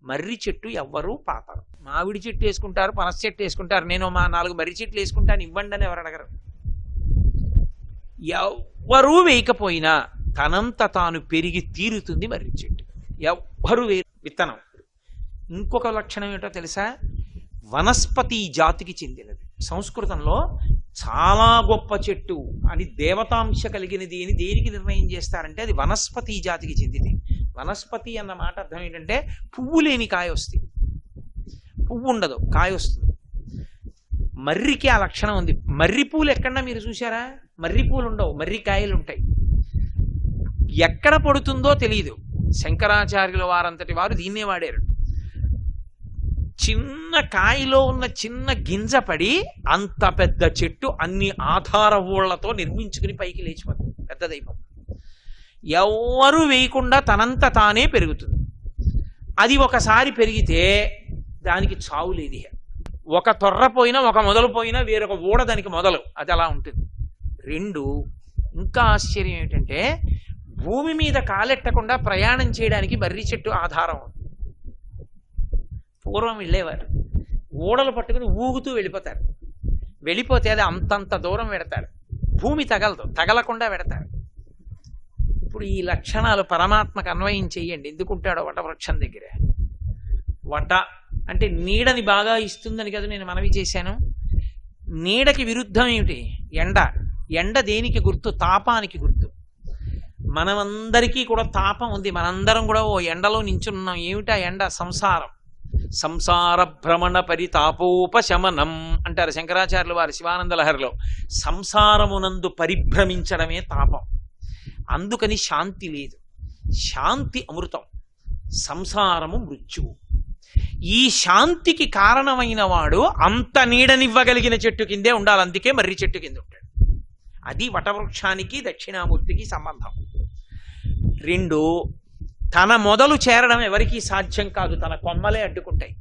మర్రి చెట్టు ఎవ్వరూ పాతరు. మామిడి చెట్టు వేసుకుంటారు, పనస చెట్టు వేసుకుంటారు, నేను మా 4 మర్రి చెట్లు వేసుకుంటాను ఇవ్వండి అని ఎవరు అడగరు. ఎవ్వరూ వేయకపోయినా తనంత తాను పెరిగి తీరుతుంది మర్రి చెట్టు. ఎవ్వరూ విత్తనం. ఇంకొక లక్షణం ఏంటో తెలుసా? వనస్పతి జాతికి చెందినది. సంస్కృతంలో చాలా గొప్ప చెట్టు అని దేవతాంశ కలిగినది అని దేనికి నిర్ణయం చేస్తారంటే అది వనస్పతి జాతికి చెందినది. వనస్పతి అన్న మాట అర్థం ఏంటంటే పువ్వు లేని కాయ వస్తుంది, పువ్వు ఉండదు కాయ వస్తుంది. మర్రికి ఆ లక్షణం ఉంది. మర్రి పూలు ఎక్కడన్నా మీరు చూసారా? మర్రి పూలు ఉండవు, మర్రి కాయలు ఉంటాయి. ఎక్కడ పడుతుందో తెలియదు. శంకరాచార్యుల వారంతటి వారు దీన్నే వాడారు. చిన్న కాయలో ఉన్న చిన్న గింజ పడి అంత పెద్ద చెట్టు అన్ని ఆధార ఊళ్లతో నిర్మించుకుని పైకి లేచిపోతుంది, పెద్దదైపోతుంది. ఎవ్వరూ వేయకుండా తనంత తానే పెరుగుతుంది. అది ఒకసారి పెరిగితే దానికి చావు లేదు. ఒక తొర్ర పోయినా, ఒక మొదలు పోయినా వేరొక ఊడ దానికి మొదలు, అది అలా ఉంటుంది. 2, ఇంకా ఆశ్చర్యం ఏంటంటే భూమి మీద కాలెట్టకుండా ప్రయాణం చేయడానికి మర్రి చెట్టు ఆధారం. పూర్వం వెళ్ళేవారు, ఊడలు పట్టుకుని ఊగుతూ వెళ్ళిపోతారు. వెళ్ళిపోతే అది అంతంత దూరం పెడతాడు, భూమి తగలదు, తగలకుండా పెడతాడు. ఇప్పుడు ఈ లక్షణాలు పరమాత్మకు అన్వయం చెయ్యండి. ఎందుకుంటాడో వటవృక్షం దగ్గర. వట అంటే నీడని బాగా ఇస్తుందని కదా నేను మనవి చేశాను. నీడకి విరుద్ధం ఏమిటి? ఎండ. ఎండ దేనికి గుర్తు? తాపానికి గుర్తు. మనమందరికీ కూడా తాపం ఉంది, మనందరం కూడా ఓ ఎండలో నించున్నాం. ఏమిటా ఎండ? సంసారం. సంసార భ్రమణ పరితాపోపశమనం అంటారు శంకరాచార్యులు వారి శివానంద లహరిలో. సంసారమునందు పరిభ్రమించడమే తాపం. అందుకని శాంతి లేదు. శాంతి అమృతం, సంసారము మృత్యువు. ఈ శాంతికి కారణమైన వాడు అంత నీడనివ్వగలిగిన చెట్టు కిందే ఉండాలి. అందుకే మర్రి చెట్టు కింద ఉంటాడు. అది వటవృక్షానికి దక్షిణామూర్తికి సంబంధం. 2, తన మొదలు చేరడం ఎవరికీ సాధ్యం కాదు, తన కొమ్మలే అడ్డుకుంటాయి.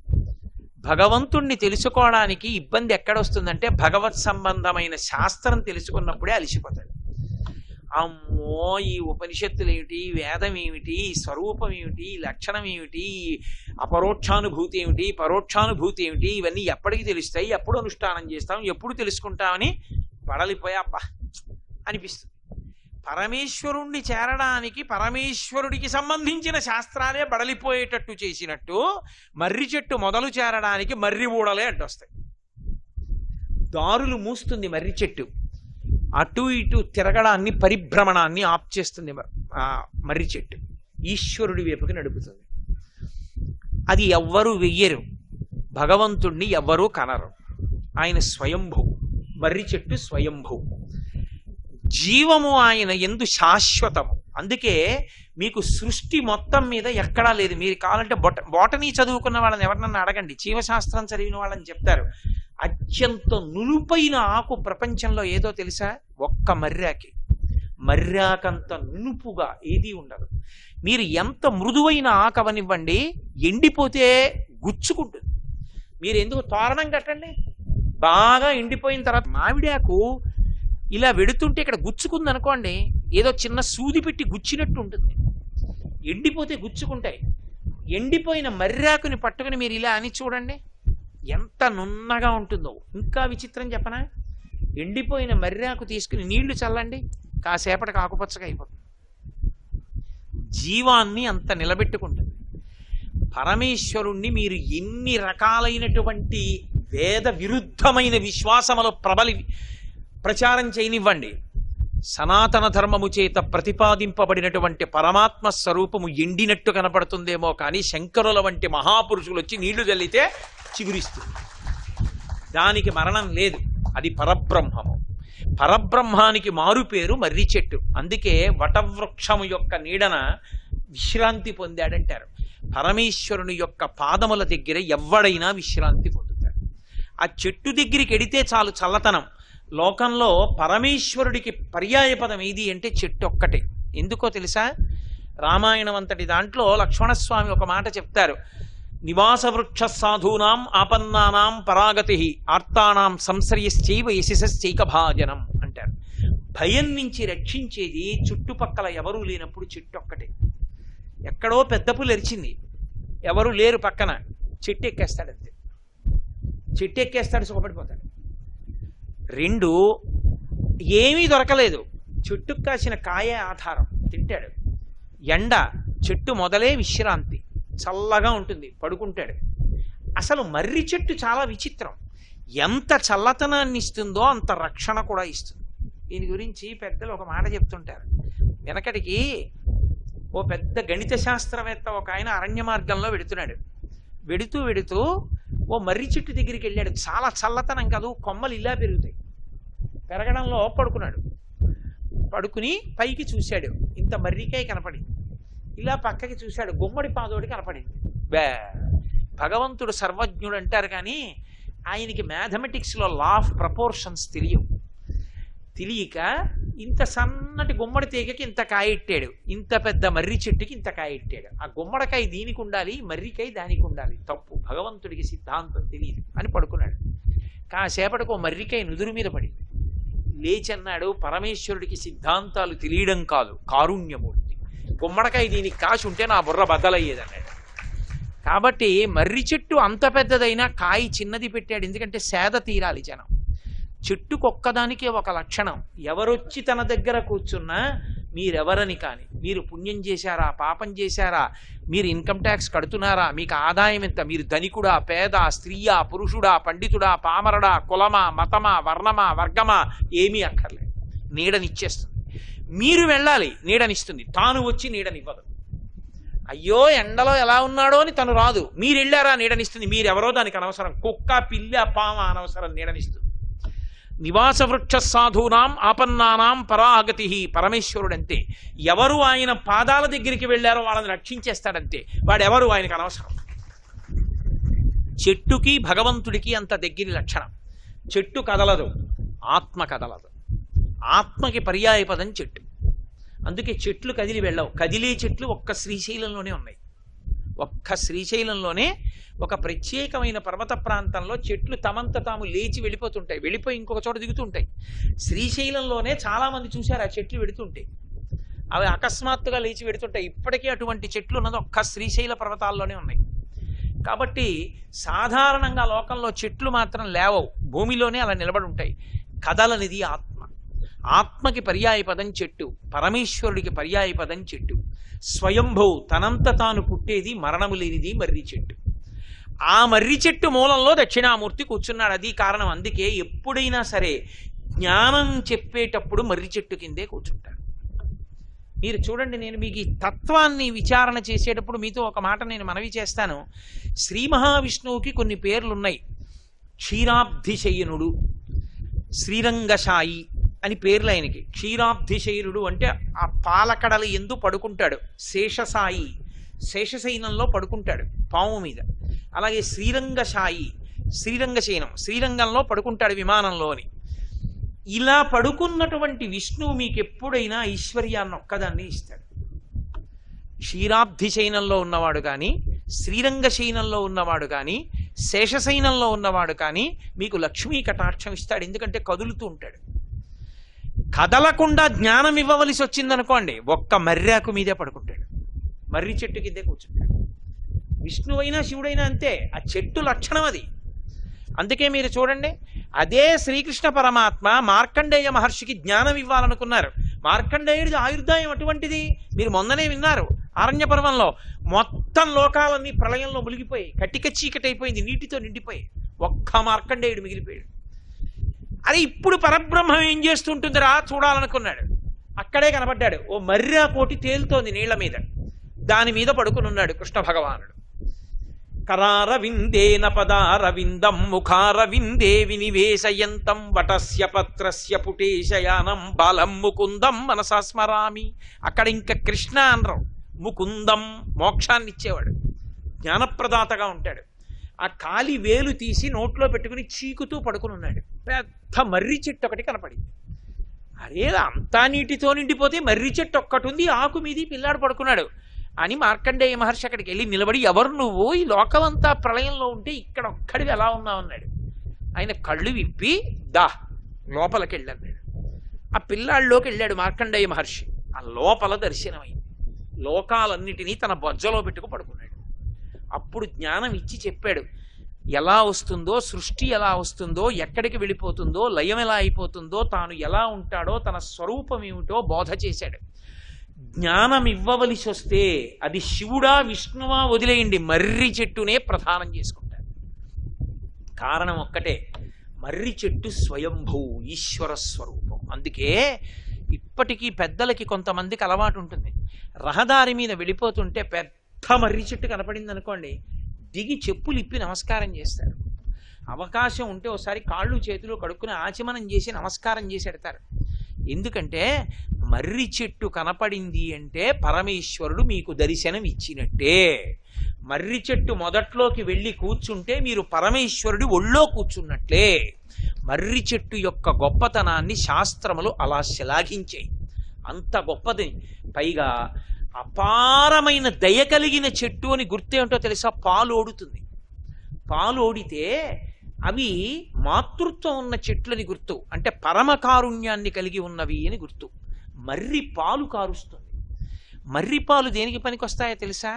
భగవంతుణ్ణి తెలుసుకోవడానికి ఇబ్బంది ఎక్కడొస్తుందంటే భగవత్ సంబంధమైన శాస్త్రం తెలుసుకున్నప్పుడే అలిసిపోతాడు. అమ్మో, ఈ ఉపనిషత్తులు ఏమిటి, వేదం ఏమిటి, స్వరూపం ఏమిటి, లక్షణం ఏమిటి, అపరోక్షానుభూతి ఏమిటి, పరోక్షానుభూతి ఏమిటి, ఇవన్నీ ఎప్పటికి తెలుస్తాయి, ఎప్పుడు అనుష్ఠానం చేస్తాం, ఎప్పుడు తెలుసుకుంటామని బడలిపోయా అబ్బా అనిపిస్తుంది. పరమేశ్వరుణ్ణి చేరడానికి పరమేశ్వరుడికి సంబంధించిన శాస్త్రాలే బడలిపోయేటట్టు చేసినట్టు మర్రి చెట్టు మొదలు చేరడానికి మర్రి ఊడలే అడ్డొస్తాయి. దారులు మూస్తుంది మర్రి చెట్టు. అటు ఇటు తిరగడాన్ని, పరిభ్రమణాన్ని ఆప్ చేస్తుంది మర్రి చెట్టు. ఈశ్వరుడి వైపుకి నడుపుతుంది. అది ఎవ్వరూ వెయ్యరు, భగవంతుణ్ణి ఎవ్వరూ కనరు. ఆయన స్వయంభూ. మర్రి చెట్టు స్వయంభూ. జీవము ఆయన యందు శాశ్వతము. అందుకే మీకు సృష్టి మొత్తం మీద ఎక్కడా లేదు. మీరు కావాలంటే బోటనీ చదువుకున్న వాళ్ళని ఎవరినన్నా అడగండి, జీవశాస్త్రం చదివిన వాళ్ళని చెప్తారు. అత్యంత నునుపైన ఆకు ప్రపంచంలో ఏదో తెలుసా? ఒక్క మర్రాకి. మర్రాకంత నునుపుగా ఏదీ ఉండదు. మీరు ఎంత మృదువైన ఆకవనివ్వండి, ఎండిపోతే గుచ్చుకుంటుంది. మీరు ఎందుకు తోరణం కట్టండి, బాగా ఎండిపోయిన తర్వాత మామిడాకు ఇలా వెడుతుంటే ఇక్కడ గుచ్చుకుంది అనుకోండి, ఏదో చిన్న సూది పెట్టి గుచ్చినట్టు ఉంటుంది. ఎండిపోతే గుచ్చుకుంటాయి. ఎండిపోయిన మర్రాకుని పట్టుకుని మీరు ఇలా అని చూడండి, ఎంత నున్నగా ఉంటుందో. ఇంకా విచిత్రం చెప్పనా? ఎండిపోయిన మర్రాకు తీసుకుని నీళ్లు చల్లండి, కాసేపటికి ఆకుపచ్చగా అయిపోతుంది. జీవాన్ని అంత నిలబెట్టుకుంటుంది. పరమేశ్వరుణ్ణి మీరు ఎన్ని రకాలైనటువంటి వేద విరుద్ధమైన విశ్వాసములో ప్రచారం చేయనివ్వండి, సనాతన ధర్మము చేత ప్రతిపాదింపబడినటువంటి పరమాత్మ స్వరూపము ఎండినట్టు కనపడుతుందేమో కానీ శంకరుల వంటి మహాపురుషులు వచ్చి నీళ్లు చల్లితే చిగురిస్తుంది. దానికి మరణం లేదు, అది పరబ్రహ్మము. పరబ్రహ్మానికి మారు పేరు మర్రి చెట్టు. అందుకే వటవృక్షము యొక్క నీడన విశ్రాంతి పొందాడంటారు. పరమేశ్వరుని యొక్క పాదముల దగ్గర ఎవడైనా విశ్రాంతి పొందుతాడు. ఆ చెట్టు దగ్గరికి ఎడితే చాలు చల్లతనం. లోకంలో పరమేశ్వరుడికి పర్యాయపదం ఏది అంటే చెట్టు ఒక్కటే. ఎందుకో తెలుసా? రామాయణం అంతటి దాంట్లో లక్ష్మణస్వామి ఒక మాట చెప్తారు, నివాస వృక్ష సాధూనాం ఆపన్నానాం పరాగతి ఆర్తానాం సంశ్రయశ్చైవ యశశ్చైక భాజనం అంటారు. భయం నుంచి రక్షించేది చుట్టుపక్కల ఎవరూ లేనప్పుడు చెట్టు ఒక్కటే. ఎక్కడో పెద్ద పులి అరిచింది, ఎవరు లేరు పక్కన, చెట్టు ఎక్కేస్తాడు అంతే. చెట్టు ఎక్కేస్తాడు, సుఖపడిపోతాడు. 2, ఏమీ దొరకలేదు, చెట్టుకు కాసిన కాయే ఆధారం, తింటాడు. ఎండ, చెట్టు మొదలే విశ్రాంతి, చల్లగా ఉంటుంది, పడుకుంటాడు. అసలు మర్రి చెట్టు చాలా విచిత్రం. ఎంత చల్లతనాన్ని ఇస్తుందో అంత రక్షణ కూడా ఇస్తుంది. దీని గురించి పెద్దలు ఒక మాట చెప్తుంటారు. వెనకటికి ఓ పెద్ద గణిత శాస్త్రవేత్త ఒక ఆయన అరణ్య మార్గంలో వెడుతున్నాడు. వెడుతూ ఓ మర్రి చెట్టు దగ్గరికి వెళ్ళాడు. చాలా చల్లతనం కాదు, కొమ్మలు ఇలా పెరుగుతాయి. పెరగడంలో పడుకున్నాడు. పడుకుని పైకి చూశాడు, ఇంత మర్రికాయ కనపడింది. ఇలా పక్కకి చూశాడు, గుమ్మడి పాదోడి కనపడింది. భగవంతుడు సర్వజ్ఞుడు అంటారు కానీ ఆయనకి మ్యాథమెటిక్స్లో లా ఆఫ్ ప్రపోర్షన్స్ తెలియక ఇంత సన్నటి గుమ్మడి తీగకి ఇంత కాయ ఇట్టాడు, ఇంత పెద్ద మర్రి చెట్టుకి ఇంత కాయ ఇట్టాడు. ఆ గుమ్మడికాయ దీనికి ఉండాలి, మర్రికాయ దానికి ఉండాలి. తప్పు, భగవంతుడికి సిద్ధాంతం తెలియదు అని పడుకున్నాడు. కాసేపటికి ఓ మర్రికాయ నుదురు మీద పడింది. లేచన్నాడు, పరమేశ్వరుడికి సిద్ధాంతాలు తెలియడం కాదు, కారుణ్యమూర్తి. గుమ్మడికాయ దీనికి కాసి ఉంటే నా బుర్ర బద్దలయ్యేదన్నాడు. కాబట్టి మర్రి చెట్టు అంత పెద్దదైనా కాయ చిన్నది పెట్టాడు, ఎందుకంటే సేద తీరాలి జనం. చెట్టుకొక్కదానికే ఒక లక్షణం, ఎవరొచ్చి తన దగ్గర కూర్చున్నా మీరెవరని కానీ, మీరు పుణ్యం చేశారా, పాపం చేశారా, మీరు ఇన్కమ్ ట్యాక్స్ కడుతున్నారా, మీకు ఆదాయం ఎంత, మీరు ధనికుడా, పేద, స్త్రీయా, పురుషుడా, పండితుడా, పామరడా, కులమా, మతమా, వర్ణమా, వర్గమా, ఏమీ అక్కర్లేదు, నీడనిచ్చేస్తుంది. మీరు వెళ్ళాలి, నీడనిస్తుంది, తాను వచ్చి నీడనివ్వదు. అయ్యో ఎండలో ఎలా ఉన్నాడో అని తను రాదు, మీరు వెళ్ళారా నీడనిస్తుంది. మీరెవరో దానికి అనవసరం, కుక్క, పిల్ల, పామ అనవసరం, నీడనిస్తుంది. నివాస వృక్ష సాధూనాం ఆపన్నానాం పరాగతి, పరమేశ్వరుడంతే. ఎవరు ఆయన పాదాల దగ్గరికి వెళ్ళారో వాళ్ళని రక్షించేస్తాడంతే. వాడెవరు ఆయనకు అనవసరం. చెట్టుకి భగవంతుడికి అంత దగ్గర లక్షణం. చెట్టు కదలదు, ఆత్మ కదలదు. ఆత్మకి పర్యాయపదం చెట్టు. అందుకే చెట్లు కదిలి వెళ్ళవు. కదిలే చెట్లు ఒక్క శ్రీశైలంలోనే ఉన్నాయి. ఒక్క శ్రీశైలంలోనే ఒక ప్రత్యేకమైన పర్వత ప్రాంతంలో చెట్లు తమంత తాము లేచి వెళ్ళిపోతుంటాయి, వెళ్ళిపోయి ఇంకొక చోట దిగుతుంటాయి. శ్రీశైలంలోనే చాలామంది చూశారు ఆ చెట్లు వెడుతుంటాయి, అవి అకస్మాత్తుగా లేచి వెడుతుంటాయి. ఇప్పటికీ అటువంటి చెట్లు ఉన్నది ఒక్క శ్రీశైల పర్వతాల్లోనే ఉన్నాయి. కాబట్టి సాధారణంగా లోకంలో చెట్లు మాత్రం లేవవు, భూమిలోనే అలా నిలబడి ఉంటాయి. కదలనిది ఆత్మ. ఆత్మకి పర్యాయపదం చెట్టు, పరమేశ్వరుడికి పర్యాయపదం చెట్టు. స్వయంభూ, తనంత తాను పుట్టేది, మరణము లేనిది మర్రి చెట్టు. ఆ మర్రి చెట్టు మూలంలో దక్షిణామూర్తి కూర్చున్నాడు. అది కారణం. అందుకే ఎప్పుడైనా సరే జ్ఞానం చెప్పేటప్పుడు మర్రి చెట్టు కిందే కూర్చుంటాడు. మీరు చూడండి, నేను మీకు ఈ తత్వాన్ని విచారణ చేసేటప్పుడు మీతో ఒక మాట నేను మనవి చేస్తాను. శ్రీ మహావిష్ణువుకి కొన్ని పేర్లున్నాయి. క్షీరాబ్ధిశయనుడు, శ్రీరంగశాయి అని పేర్లు ఆయనకి. క్షీరాబ్ధిశయనుడు అంటే ఆ పాలకడలి ఎందు పడుకుంటాడు. శేషసాయి, శేషశయనంలో పడుకుంటాడు పాము మీద. అలాగే శ్రీరంగశాయి, శ్రీరంగశయనం, శ్రీరంగంలో పడుకుంటాడు విమానంలోని. ఇలా పడుకున్నటువంటి విష్ణువు మీకు ఎప్పుడైనా ఐశ్వర్యాన్ని ఒక్కదాన్ని ఇస్తాడు. క్షీరాబ్ధిశయనంలో ఉన్నవాడు కానీ, శ్రీరంగశయనంలో ఉన్నవాడు కానీ, శేషశయనంలో ఉన్నవాడు కానీ మీకు లక్ష్మీ కటాక్షం ఇస్తాడు. ఎందుకంటే కదులుతూ ఉంటాడు. కదలకుండా జ్ఞానం ఇవ్వవలసి వచ్చిందనుకోండి, ఒక్క మర్రాకు మీదే పడుకుంటాడు, మర్రి చెట్టు కిందే కూర్చుంటాడు. విష్ణువైనా శివుడైనా అంతే, ఆ చెట్టు లక్షణం అది. అందుకే మీరు చూడండి, అదే శ్రీకృష్ణ పరమాత్మ మార్కండేయ మహర్షికి జ్ఞానం ఇవ్వాలనుకున్నారు. మార్కండేయుడి ఆయుర్దాయం అటువంటిది. మీరు మొన్ననే విన్నారు, ఆరణ్య పర్వంలో మొత్తం లోకాలన్నీ ప్రళయంలో మునిగిపోయి కటిక చీకటైపోయింది, నీటితో నిండిపోయి ఒక్క మార్కండేయుడు మిగిలిపోయాడు. అరే ఇప్పుడు పరబ్రహ్మం ఏం చేస్తుంటుందిరా చూడాలనుకున్నాడు. అక్కడే కనబడ్డాడు, ఓ మర్రా కోటి తేలుతోంది నీళ్ల మీద, దాని మీద పడుకుని ఉన్నాడు కృష్ణ భగవానుడు. కరారవిందేన పదారవిందం ముఖారవిందే వినివేశయంతం వటస్య పత్రస్య పుటేశయానం బాలం ముకుందం మనసా స్మరామి. అక్కడ ఇంకా కృష్ణ అనరు, ముకుందం, మోక్షాన్ని ఇచ్చేవాడు, జ్ఞానప్రదాతగా ఉంటాడు. ఆ కాలి వేలు తీసి నోట్లో పెట్టుకుని చీకుతూ పడుకుని ఉన్నాడు. పెద్ద మర్రి చెట్టు ఒకటి కనపడింది. అరే అంతా నీటితో నిండిపోతే మర్రి చెట్టు ఒక్కటి ఉంది, ఆకు మీది పిల్లాడు పడుకున్నాడు అని మార్కండేయ మహర్షి అక్కడికి వెళ్ళి నిలబడి, ఎవరు నువ్వు, ఈ లోకమంతా ప్రళయంలో ఉంటే ఇక్కడ ఒక్కడివి ఎలా ఉన్నావు అన్నాడు. ఆయన కళ్ళు విప్పి దా లోపలికి వెళ్ళాడు. ఆ పిల్లాడిలోకి వెళ్ళాడు మార్కండేయ మహర్షి. ఆ లోపల దర్శనమైంది. లోకాలన్నిటినీ తన బొజ్జలో పెట్టుకు పడుకున్నాడు. అప్పుడు జ్ఞానం ఇచ్చి చెప్పాడు ఎలా వస్తుందో, సృష్టి ఎలా వస్తుందో, ఎక్కడికి వెళ్ళిపోతుందో, లయం ఎలా అయిపోతుందో, తాను ఎలా ఉంటాడో, తన స్వరూపం ఏమిటో బోధ చేశాడు. జ్ఞానం ఇవ్వవలసి వస్తే అది శివుడా విష్ణువా వదిలేయండి, మర్రి చెట్టునే ప్రధానం చేసుకుంటారు. కారణం ఒక్కటే, మర్రి చెట్టు స్వయంభూ ఈశ్వర స్వరూపం. అందుకే ఇప్పటికీ పెద్దలకి కొంతమందికి అలవాటు ఉంటుంది, రహదారి మీద వెళ్ళిపోతుంటే పెద్ద మర్రి చెట్టు కనపడింది అనుకోండి, దిగి చెప్పులు ఇప్పి నమస్కారం చేస్తారు. అవకాశం ఉంటే ఒకసారి కాళ్ళు చేతులు కడుక్కుని ఆచమనం చేసి నమస్కారం చేసి పెడతారు. ఎందుకంటే మర్రి చెట్టు కనపడింది అంటే పరమేశ్వరుడు మీకు దర్శనం ఇచ్చినట్టే. మర్రి చెట్టు మొదట్లోకి వెళ్ళి కూర్చుంటే మీరు పరమేశ్వరుడి ఒళ్ళో కూర్చున్నట్లే. మర్రి చెట్టు యొక్క గొప్పతనాన్ని శాస్త్రములు అలా శ్లాఘించాయి. అంత గొప్పది. పైగా అపారమైన దయ కలిగిన చెట్టు అని గుర్తేమిటో తెలుసా? పాలు ఓడుతుంది. పాలు ఓడితే అవి మాతృత్వం ఉన్న చెట్లని గుర్తు, అంటే పరమ కారుణ్యాన్ని కలిగి ఉన్నవి అని గుర్తు. మర్రి పాలు కారుస్తుంది. మర్రి పాలు దేనికి పనికొస్తాయో తెలుసా?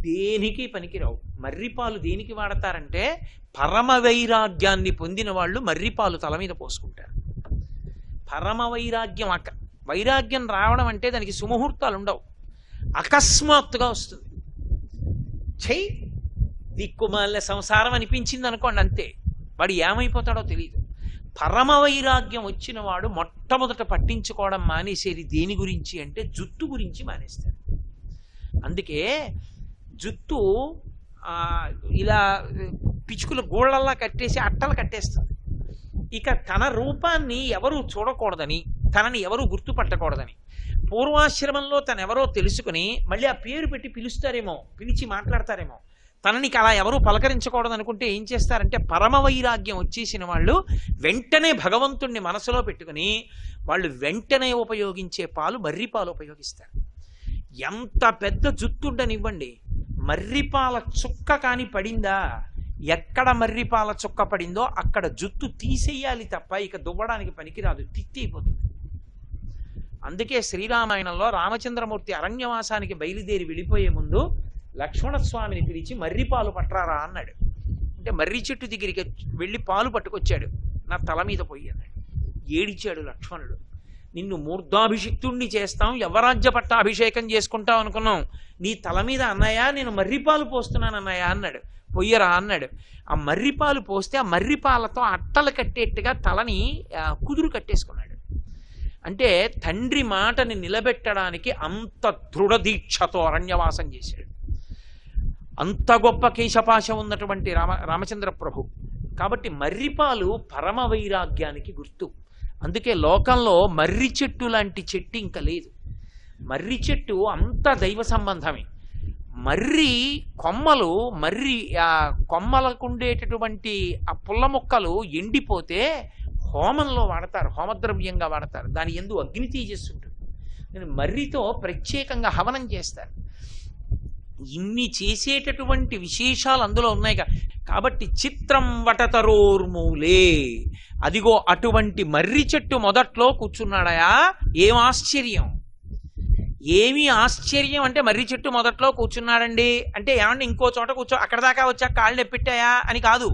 దేనికి పనికిరావు. మర్రిపాలు దేనికి వాడతారంటే పరమ వైరాగ్యాన్ని పొందిన వాళ్ళు మర్రిపాలు తల మీద పోసుకుంటారు. పరమ వైరాగ్యం వైరాగ్యం రావడం అంటే దానికి సుముహూర్తాలు ఉండవు, అకస్మాత్తుగా వస్తుంది. చెయ్యి దిక్కుమాల సంసారం అనిపించింది అనుకోండి, అంతే, వాడు ఏమైపోతాడో తెలియదు. పరమ వైరాగ్యం వచ్చిన వాడు మొట్టమొదట పట్టించుకోవడం మానేసేది దేని గురించి అంటే జుట్టు గురించి మానేస్తాడు. అందుకే జుట్టు ఇలా పిచ్చుకుల గోళ్ళల్లా కట్టేసి అట్టలు కట్టేస్తుంది. ఇక తన రూపాన్ని ఎవరు చూడకూడదని, తనని ఎవరు గుర్తుపట్టకూడదని, పూర్వాశ్రమంలో తనెవరో తెలుసుకుని మళ్ళీ ఆ పేరు పెట్టి పిలుస్తారేమో, పిలిచి మాట్లాడతారేమో, తననికి అలా ఎవరూ పలకరించకూడదు అనుకుంటే ఏం చేస్తారంటే పరమ వైరాగ్యం వచ్చేసిన వాళ్ళు వెంటనే భగవంతుణ్ణి మనసులో పెట్టుకుని వాళ్ళు వెంటనే ఉపయోగించే పాలు మర్రిపాలు ఉపయోగిస్తారు. ఎంత పెద్ద జుత్తుండనివ్వండి, మర్రిపాల చుక్క కాని పడిందా, ఎక్కడ మర్రిపాల చుక్క పడిందో అక్కడ జుత్తు తీసేయాలి తప్ప ఇక దువ్వడానికి పనికిరాదు, తిత్తిపోతుంది. అందుకే శ్రీరామాయణంలో రామచంద్రమూర్తి అరణ్యవాసానికి బయలుదేరి వెళ్ళిపోయే ముందు లక్ష్మణస్వామిని పిలిచి మర్రిపాలు పట్టరారా అన్నాడు. అంటే మర్రి చెట్టు దగ్గరికి వెళ్ళి పాలు పట్టుకొచ్చాడు. నా తల మీద పోయి అన్నాడు. ఏడిచాడు లక్ష్మణుడు. నిన్ను మూర్ధాభిషిక్తుణ్ణి చేస్తాం, యవరాజ్య పట్టాభిషేకం చేసుకుంటాం అనుకున్నాం, నీ తల మీద అన్నయ్య నేను మర్రిపాలు పోస్తున్నాను అన్నయ్య అన్నాడు. పొయ్యరా అన్నాడు. ఆ మర్రిపాలు పోస్తే ఆ మర్రిపాలతో అట్టలు కట్టేట్టుగా తలని కుదురు కట్టేసుకున్నాడు. అంటే తండ్రి మాటని నిలబెట్టడానికి అంత దృఢదీక్షతో అరణ్యవాసం చేశాడు. అంత గొప్ప కేశపాశం ఉన్నటువంటి రామచంద్ర ప్రభు. కాబట్టి మర్రిపాలు పరమ వైరాగ్యానికి గుర్తు. అందుకే లోకంలో మర్రి చెట్టు లాంటి చెట్టు ఇంకా లేదు. మర్రి చెట్టు అంత దైవ సంబంధమే. మర్రి కొమ్మలు, మర్రి కొమ్మలకు ఉండేటటువంటి ఆ పుల్ల మొక్కలు ఎండిపోతే హోమంలో వాడతారు, హోమద్రవ్యంగా వాడతారు. దాని యందు అగ్ని తేజస్సుంటుంది. నేను మర్రితో ప్రత్యేకంగా హవనం చేస్తారు. ఇన్ని చేసేటటువంటి విశేషాలు అందులో ఉన్నాయి. కాబట్టి చిత్రం వటతరోర్మూలే, అదిగో అటువంటి మర్రి చెట్టు మొదట్లో కూర్చున్నాడయా. ఏం ఆశ్చర్యం, ఏమీ ఆశ్చర్యం అంటే మర్రి చెట్టు మొదట్లో కూర్చున్నాడండి అంటే ఏమంటే ఇంకో చోట కూర్చో, అక్కడ దాకా వచ్చా కాళ్ళు నెప్పెట్టాయా అని కాదు.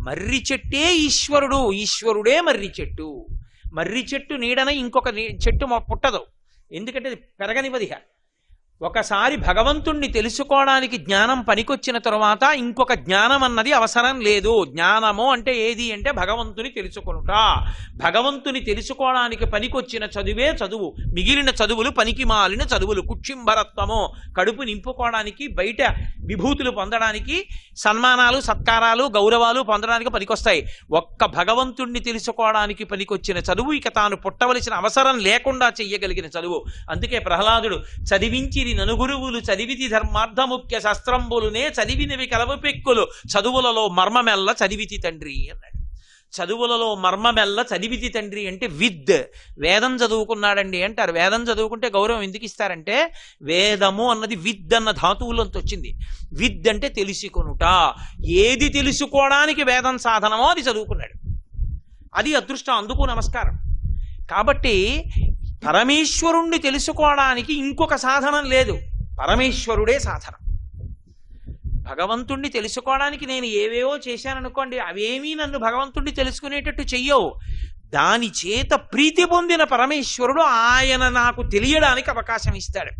మర్రి చెట్టే ఈశ్వరుడు, ఈశ్వరుడే మర్రి చెట్టు. మర్రి చెట్టు నీడన ఇంకొక చెట్టు పుట్టదు, ఎందుకంటే అది పెరగనివదిగా. ఒకసారి భగవంతుణ్ణి తెలుసుకోవడానికి జ్ఞానం పనికొచ్చిన తరువాత ఇంకొక జ్ఞానం అన్నది అవసరం లేదు. జ్ఞానము అంటే ఏది అంటే భగవంతుని తెలుసుకొనుట. భగవంతుని తెలుసుకోవడానికి పనికొచ్చిన చదువే చదువు, మిగిలిన చదువులు పనికి మాలిన చదువులు. కుక్షింభరత్వము, కడుపు నింపుకోవడానికి, బయట విభూతులు పొందడానికి, సన్మానాలు సత్కారాలు గౌరవాలు పొందడానికి పనికొస్తాయి. ఒక్క భగవంతుణ్ణి తెలుసుకోవడానికి పనికొచ్చిన చదువు, ఇక తాను పుట్టవలసిన అవసరం లేకుండా చెయ్యగలిగిన చదువు. అందుకే ప్రహ్లాదుడు చదివించి ననుగురువులు చదివితి ధర్మార్థముఖ్య శస్త్రంబులునే చదివినవి కలవు పెక్కులు చదువులలో మర్మమెల్ల చదివితి తండ్రి అన్నాడు. చదువులలో మర్మమెల్ల చదివితి తండ్రి అంటే విద్, వేదం చదువుకున్నాడండి అంటారు. వేదం చదువుకుంటే గౌరవం ఎందుకు ఇస్తారంటే వేదము అన్నది విద్ అన్న ధాతువులంత వచ్చింది. విద్ అంటే తెలుసుకొనుట. ఏది తెలుసుకోవడానికి వేదం సాధనమో అది చదువుకున్నాడు. అది అదృష్టం, అందుకు నమస్కారం. కాబట్టి పరమేశ్వరుణ్ణి తెలుసుకోవడానికి ఇంకొక సాధనం లేదు, పరమేశ్వరుడే సాధనం. భగవంతుణ్ణి తెలుసుకోవడానికి నేను ఏవేవో చేశాననుకోండి, అవేమీ నన్ను భగవంతుణ్ణి తెలుసుకునేటట్టు చెయ్యవు. దాని చేత ప్రీతి పొందిన పరమేశ్వరుడు ఆయన నాకు తెలియడానికి అవకాశం ఇస్తాడు.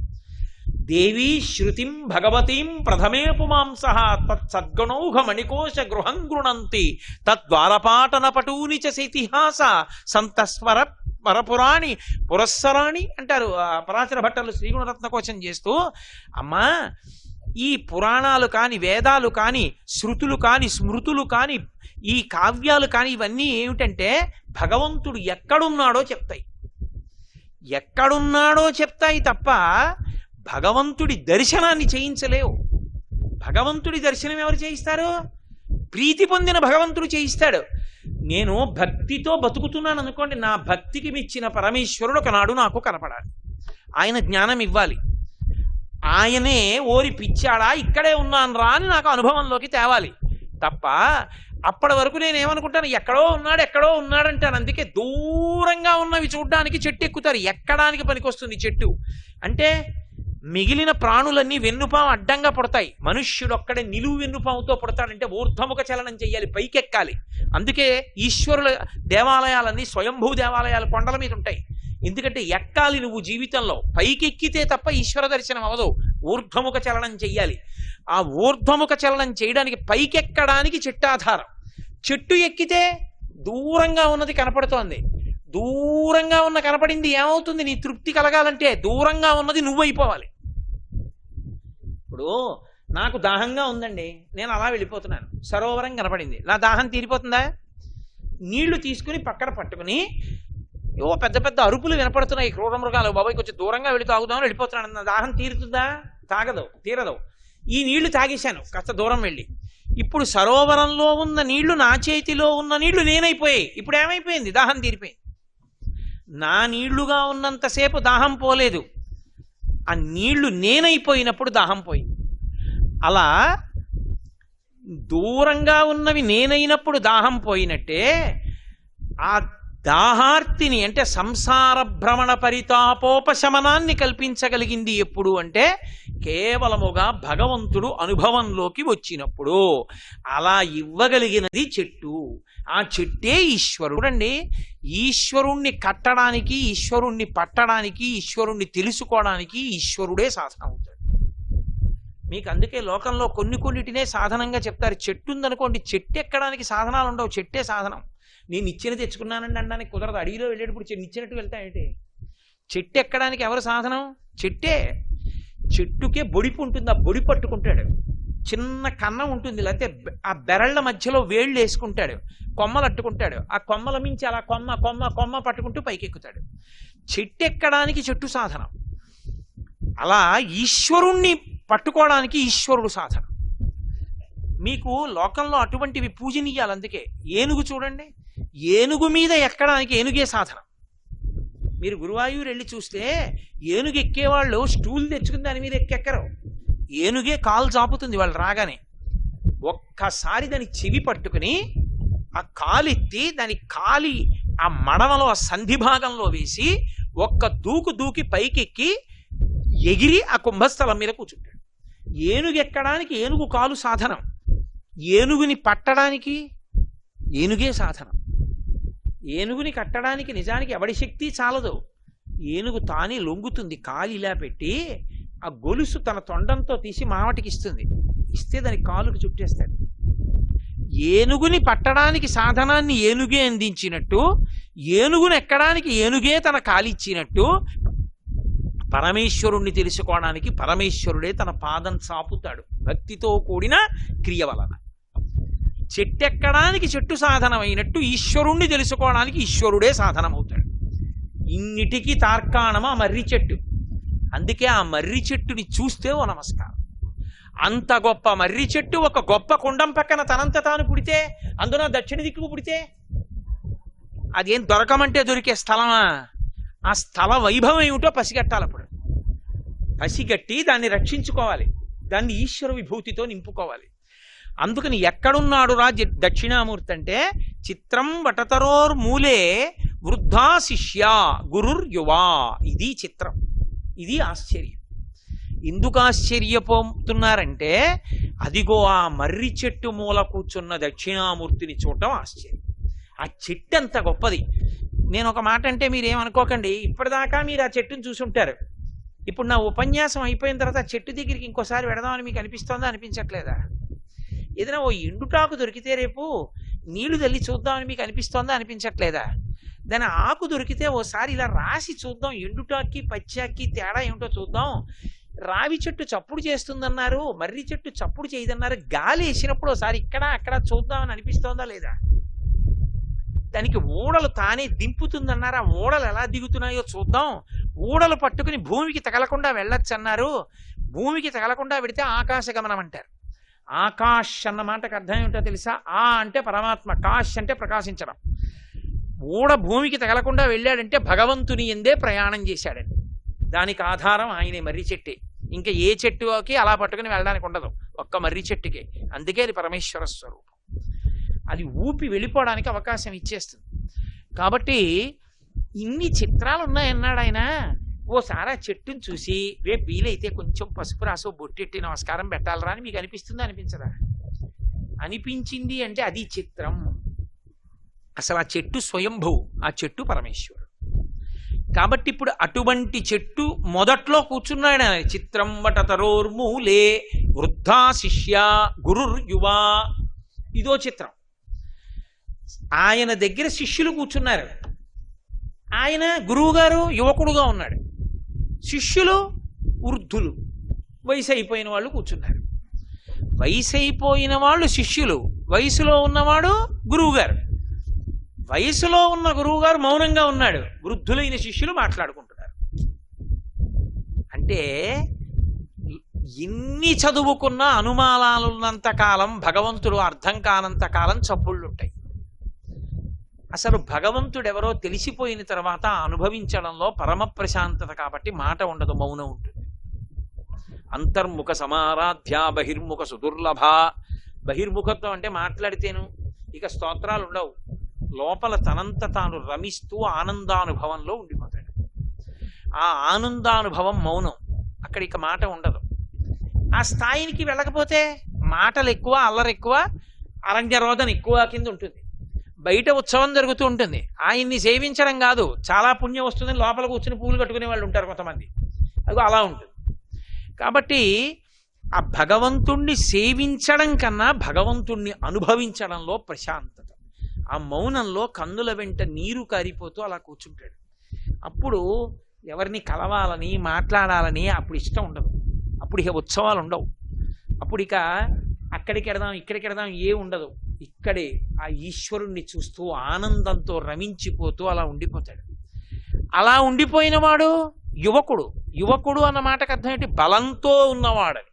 దేవీ శృతిం భగవతీం ప్రథమే పుమాంసః తత్సద్గణౌఘ మణికోశ గృహం గృణంతి తద్వారపాటన పటూని చ ఇతిహాస సంతస్వర పరపురాణి పురస్సరాణి అంటారు పరాశర భట్టలు శ్రీగుణరత్న కోశం చేస్తూ. అమ్మా, ఈ పురాణాలు కాని, వేదాలు కాని, శృతులు కాని, స్మృతులు కాని, ఈ కావ్యాలు కాని, ఇవన్నీ ఏమిటంటే భగవంతుడు ఎక్కడున్నాడో చెప్తాయి. ఎక్కడున్నాడో చెప్తాయి తప్ప భగవంతుడి దర్శనాన్ని చేయించలేవు. భగవంతుడి దర్శనం ఎవరు చేయిస్తారు? ప్రీతి పొందిన భగవంతుడు చేయిస్తాడు. నేను భక్తితో బతుకుతున్నాను అనుకోండి, నా భక్తికి మెచ్చిన పరమేశ్వరుడు ఒకనాడు నాకు కనపడాలి. ఆయన జ్ఞానం ఇవ్వాలి. ఆయనే ఓరి పిచ్చాడా ఇక్కడే ఉన్నాను రా అని నాకు అనుభవంలోకి తేవాలి తప్ప అప్పటి వరకు నేనేమనుకుంటాను, ఎక్కడో ఉన్నాడంటాను. అందుకే దూరంగా ఉన్నవి చూడ్డానికి చెట్టు ఎక్కుతారు. ఎక్కడానికి పనికొస్తుంది చెట్టు అంటే? మిగిలిన ప్రాణులన్నీ వెన్నుపాము అడ్డంగా పుడతాయి, మనుష్యుడు ఒక్కడే నిలువు వెన్నుపాముతో పుడతాడంటే ఊర్ధ్వముఖ చలనం చెయ్యాలి, పైకెక్కాలి. అందుకే ఈశ్వరుల దేవాలయాలన్నీ స్వయంభూ దేవాలయాలు కొండల మీద ఉంటాయి. ఎందుకంటే ఎక్కాలి నువ్వు జీవితంలో, పైకెక్కితే తప్ప ఈశ్వర దర్శనం అవదు, ఊర్ధ్వముఖ చలనం చెయ్యాలి. ఆ ఊర్ధ్వముఖ చలనం చేయడానికి పైకెక్కడానికి చెట్టు ఆధారం. చెట్టు ఎక్కితే దూరంగా ఉన్నది కనపడుతోంది. దూరంగా ఉన్న కనపడింది ఏమవుతుంది? నీ తృప్తి కలగాలంటే దూరంగా ఉన్నది నువ్వైపోవాలి. ఇప్పుడు నాకు దాహంగా ఉందండి, నేను అలా వెళ్ళిపోతున్నాను, సరోవరం కనపడింది, నా దాహం తీరిపోతుందా? నీళ్లు తీసుకుని పక్కన పట్టుకుని ఏవో పెద్ద పెద్ద అరుపులు వినపడుతున్నాయి, క్రూర మృగాలు, బాబాయ్ కొంచెం దూరంగా వెళ్ళి తాగుదామని వెళ్ళిపోతున్నాను. నా దాహం తీరుతుందా? తీరదు. ఈ నీళ్లు తాగేశాను కాస్త దూరం వెళ్ళి. ఇప్పుడు సరోవరంలో ఉన్న నీళ్లు నా చేతిలో ఉన్న నీళ్లు నేనైపోయాయి. ఇప్పుడు ఏమైపోయింది? దాహం తీరిపోయింది. నా నీళ్లుగా ఉన్నంతసేపు దాహం పోలేదు, ఆ నీళ్లు నేనైపోయినప్పుడు దాహం పోయింది. అలా దూరంగా ఉన్నవి నేనైనప్పుడు దాహం పోయినట్టే ఆ దాహార్తిని అంటే సంసార భ్రమణ పరితాపోపశమనాన్ని కల్పించగలిగింది ఎప్పుడు అంటే కేవలముగా భగవంతుడు అనుభవంలోకి వచ్చినప్పుడు. అలా ఇవ్వగలిగినది చెట్టు. ఆ చెట్టే ఈశ్వరుడు అండి. ఈశ్వరుణ్ణి కట్టడానికి, ఈశ్వరుణ్ణి పట్టడానికి, ఈశ్వరుణ్ణి తెలుసుకోవడానికి ఈశ్వరుడే సాధన అవుతాడు. మీకు అందుకే లోకంలో కొన్నిటినే సాధనంగా చెప్తారు. చెట్టు ఉందనుకోండి, చెట్టు ఎక్కడానికి సాధనాలు ఉండవు, చెట్టే సాధనం. నేను ఇచ్చిన తెచ్చుకున్నానండి అనడానికి కుదరదు. అడవిలో వెళ్ళేటప్పుడు ఇచ్చినట్టు వెళ్తాయంటే చెట్టు ఎక్కడానికి ఎవరు సాధనం? చెట్టే. చెట్టుకే బొడిపు ఉంటుంది, ఆ బొడి పట్టుకుంటాడు. చిన్న కన్నం ఉంటుంది, లేకపోతే ఆ బెరళ్ల మధ్యలో వేళ్ళు వేసుకుంటాడు, కొమ్మలు అట్టుకుంటాడు. ఆ కొమ్మల మించి అలా కొమ్మ కొమ్మ కొమ్మ పట్టుకుంటూ పైకెక్కుతాడు. చెట్టు ఎక్కడానికి చెట్టు సాధనం. అలా ఈశ్వరుణ్ణి పట్టుకోవడానికి ఈశ్వరుడు సాధనం. మీకు లోకంలో అటువంటివి పూజనీయాలు. అందుకే ఏనుగు చూడండి, ఏనుగు మీద ఎక్కడానికి ఏనుగే సాధనం. మీరు గురువాయూరు వెళ్ళి చూస్తే ఏనుగు ఎక్కేవాళ్ళు స్టూల్ తెచ్చుకుని దాని మీద ఎక్కెక్కరు, ఏనుగే కాలు చాపుతుంది వాళ్ళు రాగానే. ఒక్కసారి దాని చెవి పట్టుకుని ఆ కాలెత్తి దాని కాలి ఆ మడమలో ఆ సంధి భాగంలో వేసి ఒక్క దూకి పైకెక్కి ఎగిరి ఆ కుంభస్థలం మీద కూర్చుంటాడు. ఏనుగు ఎక్కడానికి ఏనుగు కాలు సాధనం, ఏనుగుని పట్టడానికి ఏనుగే సాధనం. ఏనుగుని కట్టడానికి నిజానికి ఎవడి శక్తి చాలదు. ఏనుగు తానే లొంగుతుంది, కాలు ఇలా పెట్టి ఆ గొలుసు తన తొండంతో తీసి మావటికి ఇస్తే దాని కాలుకు చుట్టేస్తాడు. ఏనుగుని పట్టడానికి సాధనాన్ని ఏనుగే అందించినట్టు, ఏనుగుని ఎక్కడానికి ఏనుగే తన కాలిచ్చినట్టు, పరమేశ్వరుణ్ణి తెలుసుకోవడానికి పరమేశ్వరుడే తన పాదం చాపుతాడు భక్తితో కూడిన క్రియ వలన. చెట్టెక్కడానికి చెట్టు సాధనమైనట్టు ఈశ్వరుణ్ణి తెలుసుకోవడానికి ఈశ్వరుడే సాధనమవుతాడు. ఇన్నిటికీ తార్కాణం ఆ మర్రి చెట్టు. అందుకే ఆ మర్రి చెట్టుని చూస్తే ఓ నమస్కారం. అంత గొప్ప మర్రి చెట్టు ఒక గొప్ప కుండం పక్కన తనంత తాను పుడితే, అందున దక్షిణ దిక్కుకు పుడితే అదేం దొరకమంటే దొరికే స్థలమా? ఆ స్థల వైభవం ఏమిటో పసిగట్టాలి. అప్పుడు పసిగట్టి దాన్ని రక్షించుకోవాలి, దాన్ని ఈశ్వర విభూతితో నింపుకోవాలి. అందుకని ఎక్కడున్నాడు రా దక్షిణామూర్తి అంటే చిత్రం వటతరోర్ మూలే వృద్ధా శిష్య గురుర్ యువా. ఇది చిత్రం, ఇది ఆశ్చర్యం. ఎందుకు ఆశ్చర్యపోతున్నారంటే అదిగో ఆ మర్రి చెట్టు మూల కూర్చున్న దక్షిణామూర్తిని చూడటం ఆశ్చర్యం. ఆ చెట్టు అంత గొప్పది. నేను ఒక మాట అంటే మీరేమనుకోకండి, ఇప్పటిదాకా మీరు ఆ చెట్టును చూసుంటారు. ఇప్పుడు నా ఉపన్యాసం అయిపోయిన తర్వాత ఆ చెట్టు దగ్గరికి ఇంకోసారి వెడదామని మీకు అనిపిస్తోందా, అనిపించట్లేదా? ఏదైనా ఓ ఎండుటాకు దొరికితే రేపు నీళ్లు తల్లి చూద్దామని మీకు అనిపిస్తోందా, అనిపించట్లేదా? దాని ఆకు దొరికితే ఓసారి ఇలా రాసి చూద్దాం, ఎండుటాకి పచ్చాకి తేడా ఏమిటో చూద్దాం. రావి చెట్టు చప్పుడు చేస్తుందన్నారు, మర్రి చెట్టు చప్పుడు చేయదన్నారు. గాలి వేసినప్పుడు ఒకసారి ఇక్కడ అక్కడ చూద్దామని అనిపిస్తోందా లేదా? దానికి ఊడలు తానే దింపుతుందన్నారు, ఆ ఊడలు ఎలా దిగుతున్నాయో చూద్దాం. ఊడలు పట్టుకుని భూమికి తగలకుండా వెళ్ళొచ్చు అన్నారు. భూమికి తగలకుండా పెడితే ఆకాశ గమనం అంటారు. ఆకాశ్ అన్న మాటకు అర్థం ఏమిటో తెలుసా? ఆ అంటే పరమాత్మ, కాశ్ అంటే ప్రకాశించడం. ఊడ భూమికి తగలకుండా వెళ్ళాడంటే భగవంతుని ఎందే ప్రయాణం చేశాడండి. దానికి ఆధారం ఆయనే, మర్రి చెట్టే. ఇంకా ఏ చెట్టుకి అలా పట్టుకుని వెళ్ళడానికి ఉండదు, ఒక్క మర్రి చెట్టుకే. అందుకే అది పరమేశ్వర స్వరూపం. అది ఊపి వెళ్ళిపోవడానికి అవకాశం ఇచ్చేస్తుంది. కాబట్టి ఇన్ని చిత్రాలు ఉన్నాయన్నాడు ఆయన. ఓసారి ఆ చెట్టును చూసి రేపు వీలైతే కొంచెం పసుపు రాసు బొట్టెట్టి నమస్కారం పెట్టాలరా అని మీకు అనిపిస్తుందా, అనిపించదా? అనిపించింది అంటే అది చిత్రం. అసలు ఆ చెట్టు స్వయంభూ, ఆ చెట్టు పరమేశ్వరుడు. కాబట్టి ఇప్పుడు అటువంటి చెట్టు మొదట్లో కూర్చున్నాడు ఆయన. చిత్రం వటతరోర్మూలే వృద్ధా శిష్య గురుర్యువా, ఇదో చిత్రం. ఆయన దగ్గర శిష్యులు కూర్చున్నారు. ఆయన గురువు గారు యువకుడుగా ఉన్నాడు, శిష్యులు వృద్ధులు, వయసు అయిపోయిన వాళ్ళు కూర్చున్నారు. వయసు అయిపోయిన వాళ్ళు శిష్యులు, వయసులో ఉన్నవాడు గురువుగారు. వయసులో ఉన్న గురువు గారు మౌనంగా ఉన్నాడు, వృద్ధులైన శిష్యులు మాట్లాడుకుంటున్నారు. అంటే ఎన్ని చదువుకున్న అనుమానాలున్నంత కాలం, భగవంతుడు అర్థం కానంత కాలం చప్పుళ్ళుంటాయి. అసలు భగవంతుడెవరో తెలిసిపోయిన తర్వాత అనుభవించడంలో పరమ ప్రశాంతత. కాబట్టి మాట ఉండదు, మౌనం ఉంటుంది. అంతర్ముఖ సమారాధ్య బహిర్ముఖ సుదుర్లభ. బహిర్ముఖత్వం అంటే మాట్లాడితేను ఇక స్తోత్రాలు ఉండవు, లోపల తనంత తాను రమిస్తూ ఆనందానుభవంలో ఉండిపోతాడు. ఆ ఆనందానుభవం మౌనం. అక్కడ ఇక మాట ఉండదు. ఆ స్థాయికి వెళ్ళకపోతే మాటలు ఎక్కువ, అల్లరి ఎక్కువ, అరణ్యరోధన ఎక్కువ కింద ఉంటుంది. బయట ఉత్సవం జరుగుతూ ఉంటుంది, ఆయన్ని సేవించడం కాదు, చాలా పుణ్యం వస్తుందని లోపల కూర్చుని పూలు కట్టుకునే వాళ్ళు ఉంటారు కొంతమంది. అది అలా ఉంటుంది. కాబట్టి ఆ భగవంతుణ్ణి సేవించడం కన్నా భగవంతుణ్ణి అనుభవించడంలో ప్రశాంతత. ఆ మౌనంలో కన్నుల వెంట నీరు కారిపోతూ అలా కూర్చుంటాడు. అప్పుడు ఎవరిని కలవాలని మాట్లాడాలని అప్పుడు ఇష్టం ఉండదు. అప్పుడు ఇక ఉత్సవాలు ఉండవు. అప్పుడు ఇక అక్కడికి వెడదాం ఇక్కడికి వెడదాం ఏ ఉండదు. ఇక్కడే ఆ ఈశ్వరుణ్ణి చూస్తూ ఆనందంతో రమించిపోతూ అలా ఉండిపోతాడు. అలా ఉండిపోయిన వాడు యువకుడు. యువకుడు అన్న మాటకు అర్థం ఏంటి? బలంతో ఉన్నవాడని.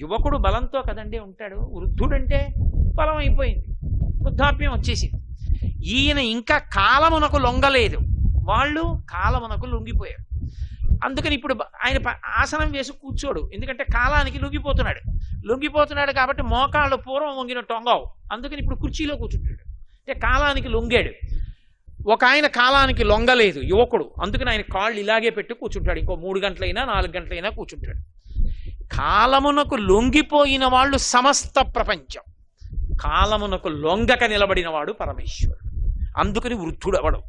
యువకుడు బలంతో కదండి ఉంటాడు. వృద్ధుడంటే బలం అయిపోయింది, వృద్ధాప్యం వచ్చేసింది. ఈయన ఇంకా కాలమునకు లొంగలేదు, వాళ్ళు కాలమునకు లొంగిపోయారు. అందుకని ఇప్పుడు ఆయన ఆసనం వేసి కూర్చోడు, ఎందుకంటే కాలానికి లొంగిపోతున్నాడు కాబట్టి మోకాళ్ళు పూర్వం వంగిన టొంగావు. అందుకని ఇప్పుడు కుర్చీలో కూర్చుంటాడు, అంటే కాలానికి లొంగాడు. ఒక ఆయన కాలానికి లొంగలేదు యువకుడు, అందుకని ఆయన కాళ్ళు ఇలాగే పెట్టి కూర్చుంటాడు. ఇంకో 3 గంటలైనా 4 గంటలైనా కూర్చుంటాడు. కాలమునకు లొంగిపోయిన వాళ్ళు సమస్త ప్రపంచం, కాలమునకు లొంగక నిలబడిన వాడు పరమేశ్వరుడు. అందుకని వృద్ధుడు అవడం.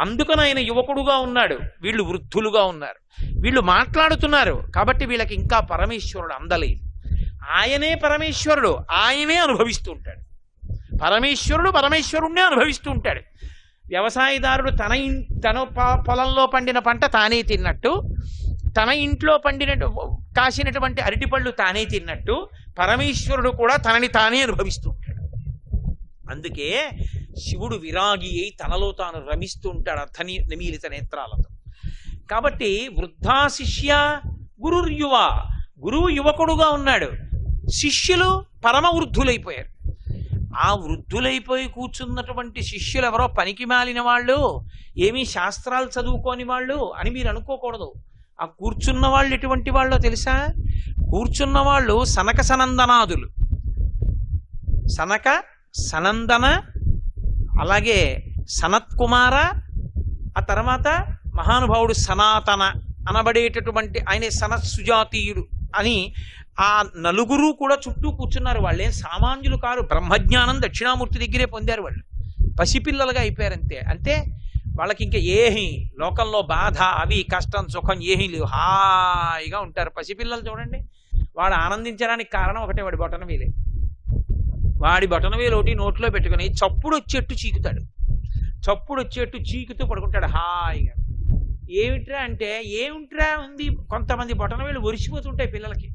అందుకని ఆయన యువకుడుగా ఉన్నాడు, వీళ్ళు వృద్ధులుగా ఉన్నారు. వీళ్ళు మాట్లాడుతున్నారు కాబట్టి వీళ్ళకి ఇంకా పరమేశ్వరుడు అందలేదు. ఆయనే పరమేశ్వరుడు, ఆయనే అనుభవిస్తూ ఉంటాడు. పరమేశ్వరుణ్ణే అనుభవిస్తూ ఉంటాడు. వ్యవసాయదారుడు తన పొలంలో పండిన పంట తానే తిన్నట్టు, తన ఇంట్లో కాసినటువంటి అరటిపళ్ళు తానే తిన్నట్టు పరమేశ్వరుడు కూడా తనని తానే అనుభవిస్తూ ఉంటాడు. అందుకే శివుడు విరాగి అయి తనలో తాను రమిస్తూ ఉంటాడు అర్థనిమీలిత నేత్రాలతో. కాబట్టి వృద్ధా శిష్య గురుర్యువ, గురువు యువకుడుగా ఉన్నాడు, శిష్యులు పరమ వృద్ధులైపోయారు. ఆ వృద్ధులైపోయి కూర్చున్నటువంటి శిష్యులు ఎవరో పనికి మాలిన వాళ్ళు, ఏమీ శాస్త్రాలు చదువుకోని వాళ్ళు అని మీరు అనుకోకూడదు. ఆ కూర్చున్న వాళ్ళు ఎటువంటి వాళ్ళో తెలుసా? కూర్చున్న వాళ్ళు సనక సనందనాదులు. సనక, సనందన, అలాగే సనత్కుమార, ఆ తర్వాత మహానుభావుడు సనాతన అనబడేటటువంటి ఆయన సనత్సుజాతీయుడు అని ఆ నలుగురు కూడా చుట్టూ కూర్చున్నారు. వాళ్ళేం సామాన్యులు కారు, బ్రహ్మజ్ఞానం దక్షిణామూర్తి దగ్గరే పొందారు. వాళ్ళు పసిపిల్లలుగా అయిపోయారంతే. అంటే వాళ్ళకి ఇంకా ఏహి లోకంలో బాధ అవి కష్టం సుఖం ఏమీ లేవు, హాయిగా ఉంటారు. పసిపిల్లలు చూడండి, వాడు ఆనందించడానికి కారణం ఒకటే, వాడి బొటనవేలే. వాడి బొటనవేలు ఒకటి నోట్లో పెట్టుకుని చప్పుడు వచ్చేట్టు చీకుతాడు, చప్పుడు వచ్చేట్టు చీకుతూ పడుకుంటాడు హాయిగా. ఏమిట్రా అంటే ఏమిట్రా ఉంది, కొంతమంది బొటనవేలు ఒరిసిపోతుంటాయి పిల్లలకి.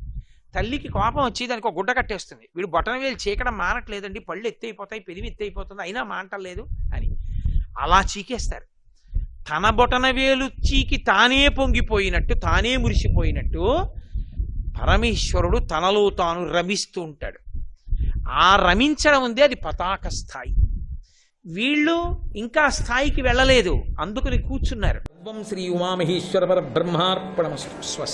తల్లికి కోపం వచ్చి దానికి ఒక గుడ్డ కట్టేస్తుంది, వీడు బొటనవేలు చీకడం మానట్లేదండి, పళ్ళు ఎత్తైపోతాయి, పెరివి ఎత్తైపోతుంది, అయినా మాంటలేదు అని అలా చీకేస్తారు. తన బొటనవేలు చీకి తానే పొంగిపోయినట్టు, తానే మురిసిపోయినట్టు పరమేశ్వరుడు తనలో తాను రమిస్తూ ఉంటాడు. ఆ రమించడం ఉంది, అది పతాక స్థాయి. వీళ్ళు ఇంకా స్థాయికి వెళ్ళలేదు, అందుకని కూర్చున్నారు. శ్రీ ఉమామహేశ్వర పరబ్రహ్మార్పణమస్తు. స్వస్తి.